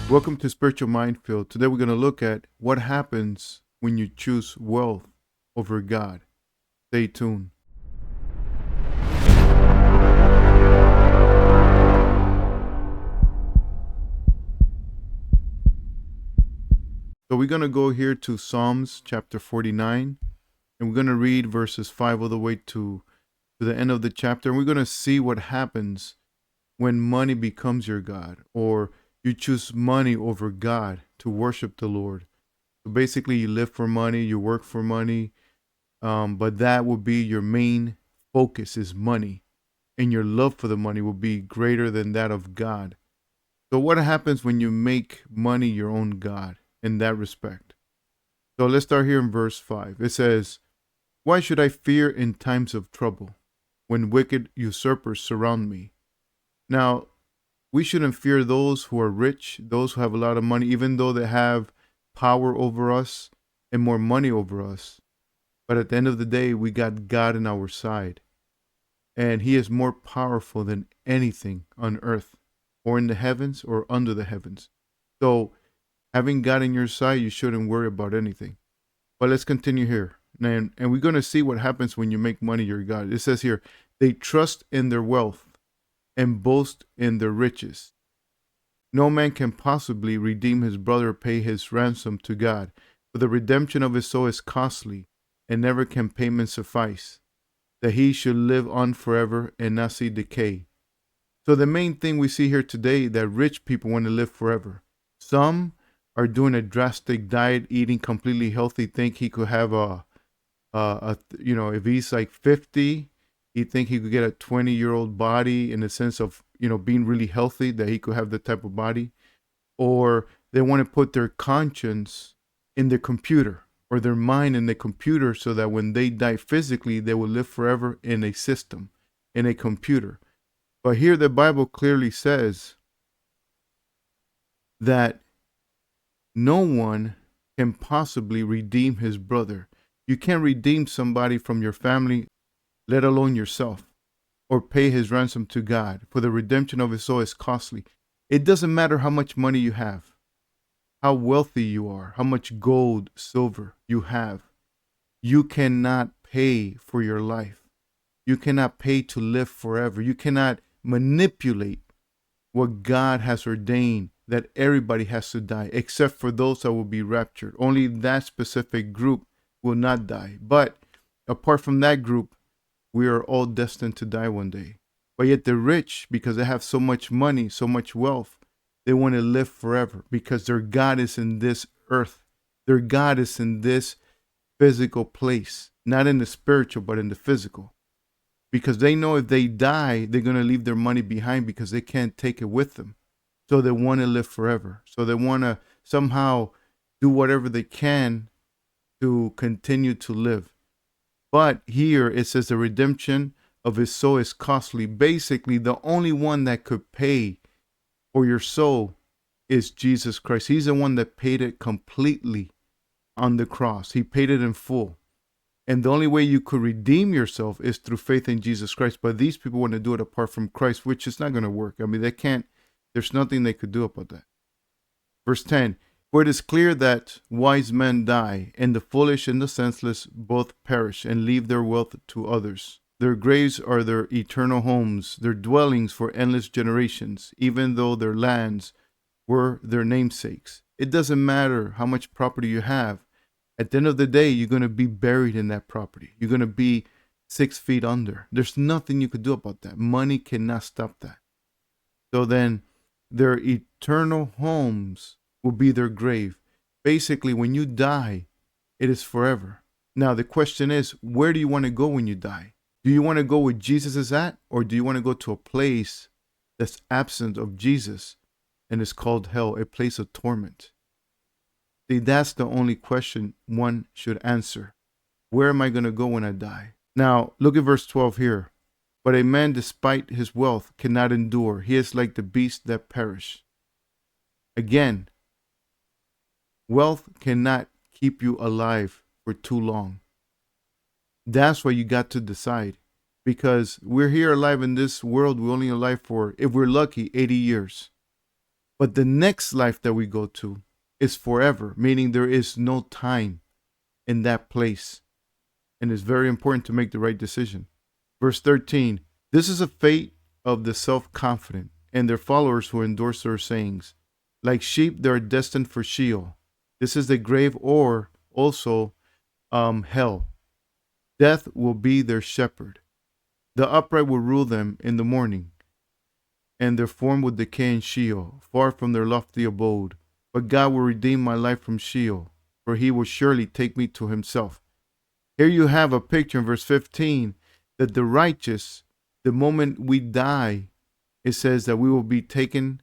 Welcome to Spiritual Minefield. Today we're going to look at what happens when you choose wealth over God. Stay tuned. So we're going to go here to Psalms chapter 49, and we're going to read verses 5 all the way to the end of the chapter. And we're going to see what happens when money becomes your God, or you choose money over God to worship the Lord. So basically, you live for money, you work for money, but that will be your main focus is money, and your love for the money will be greater than that of God. So what happens when you make money your own God in that respect? So let's start here in verse 5. It says, "Why should I fear in times of trouble, when wicked usurpers surround me?" Now, we shouldn't fear those who are rich, those who have a lot of money, even though they have power over us and more money over us. But at the end of the day, we got God on our side. And He is more powerful than anything on earth or in the heavens or under the heavens. So, having God on your side, you shouldn't worry about anything. But let's continue here. And we're going to see what happens when you make money your God. It says here, they trust in their wealth and boast in their riches. No man can possibly redeem his brother, pay his ransom to God. For the redemption of his soul is costly, and never can payment suffice, that he should live on forever and not see decay. So the main thing we see here today, that rich people want to live forever. Some are doing a drastic diet, eating completely healthy, think he could have if he's like 50, he think he could get a 20-year-old body in the sense of, being really healthy, that he could have that type of body. Or they want to put their conscience in the computer, or their mind in the computer, so that when they die physically, they will live forever in a system, in a computer. But here the Bible clearly says that no one can possibly redeem his brother. You can't redeem somebody from your family, let alone yourself, or pay his ransom to God, for the redemption of his soul is costly. It doesn't matter how much money you have, how wealthy you are, how much gold, silver you have. You cannot pay for your life. You cannot pay to live forever. You cannot manipulate what God has ordained, that everybody has to die, except for those that will be raptured. Only that specific group will not die. But apart from that group, we are all destined to die one day. But yet the rich, because they have so much money, so much wealth, they want to live forever because their God is in this earth. Their God is in this physical place, not in the spiritual, but in the physical. Because they know if they die, they're going to leave their money behind because they can't take it with them. So they want to live forever. So they want to somehow do whatever they can to continue to live. But here it says the redemption of his soul is costly. Basically, the only one that could pay for your soul is Jesus Christ. He's the one that paid it completely on the cross. He paid it in full. And the only way you could redeem yourself is through faith in Jesus Christ. But these people want to do it apart from Christ, which is not going to work. I mean, they can't, there's nothing they could do about that. Verse 10, for it is clear that wise men die, and the foolish and the senseless both perish and leave their wealth to others. Their graves are their eternal homes, their dwellings for endless generations, even though their lands were their namesakes. It doesn't matter how much property you have. At the end of the day, you're going to be buried in that property. You're going to be 6 feet under. There's nothing you could do about that. Money cannot stop that. So then their eternal homes will be their grave. Basically, when you die, it is forever. Now, the question is, where do you want to go when you die? Do you want to go where Jesus is at, or do you want to go to a place that's absent of Jesus and is called hell, a place of torment? See, that's the only question one should answer. Where am I going to go when I die? Now, look at verse 12 here. But a man, despite his wealth, cannot endure. He is like the beasts that perish. Again, wealth cannot keep you alive for too long. That's why you got to decide. Because we're here alive in this world, we're only alive for, if we're lucky, 80 years. But the next life that we go to is forever, meaning there is no time in that place. And it's very important to make the right decision. Verse 13, this is a fate of the self-confident and their followers who endorse their sayings. Like sheep, they are destined for Sheol. This is the grave, or also hell. Death will be their shepherd. The upright will rule them in the morning, and their form will decay in Sheol, far from their lofty abode. But God will redeem my life from Sheol, for he will surely take me to himself. Here you have a picture in verse 15 that the righteous, the moment we die, it says that we will be taken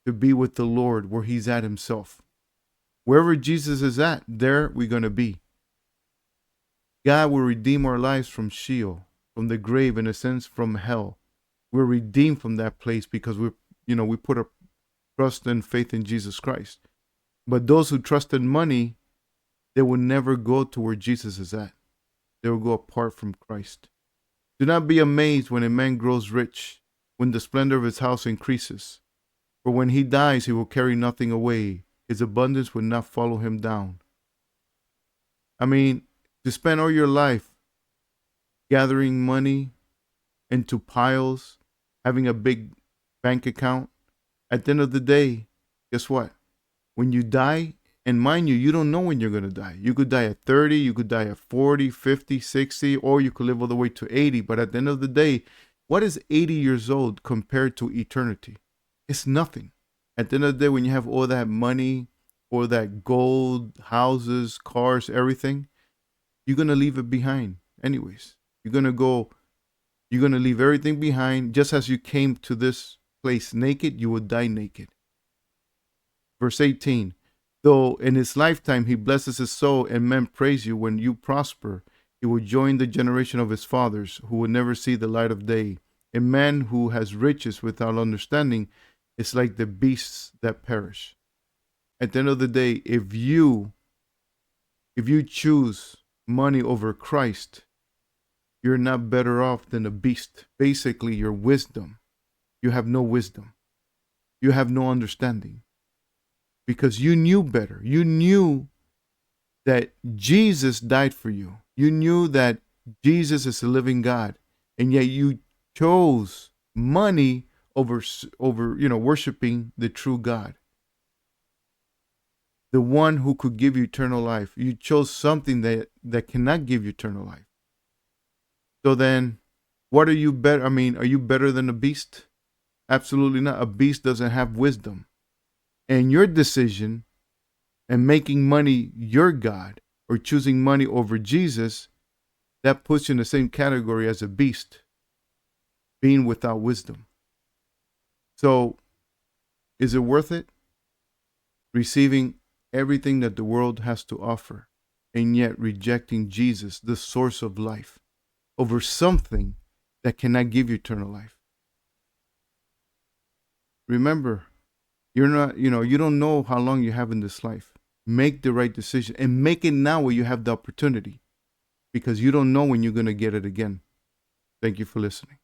to be with the Lord where he's at himself. Wherever Jesus is at, there we're going to be. God will redeem our lives from Sheol, from the grave, in a sense, from hell. We're redeemed from that place because we put our trust and faith in Jesus Christ. But those who trust in money, they will never go to where Jesus is at. They will go apart from Christ. Do not be amazed when a man grows rich, when the splendor of his house increases. For when he dies, he will carry nothing away. His abundance will not follow him down. I mean, to spend all your life gathering money into piles, having a big bank account, at the end of the day, guess what? When you die, and mind you, you don't know when you're going to die. You could die at 30, you could die at 40, 50, 60, or you could live all the way to 80. But at the end of the day, what is 80 years old compared to eternity? It's nothing. At the end of the day, when you have all that money, all that gold, houses, cars, everything, you're going to leave it behind anyways. You're going to leave everything behind. Just as you came to this place naked, you will die naked. Verse 18, though in his lifetime he blesses his soul and men praise you when you prosper, he will join the generation of his fathers who will never see the light of day. A man who has riches without understanding is like the beasts that perish. At the end of the day, if you choose money over Christ, you're not better off than a beast. Basically, your wisdom. You have no wisdom. You have no understanding. Because you knew better. You knew that Jesus died for you. You knew that Jesus is the living God. And yet you chose money over worshiping the true God. The one who could give you eternal life. You chose something that cannot give you eternal life. So then, what are you better? I mean, are you better than a beast? Absolutely not. A beast doesn't have wisdom. And your decision and making money your God, or choosing money over Jesus, that puts you in the same category as a beast, being without wisdom. So, is it worth it? Receiving everything that the world has to offer, and yet rejecting Jesus, the source of life, over something that cannot give you eternal life. Remember, you don't know how long you have in this life. Make the right decision and make it now where you have the opportunity, because you don't know when you're going to get it again. Thank you for listening.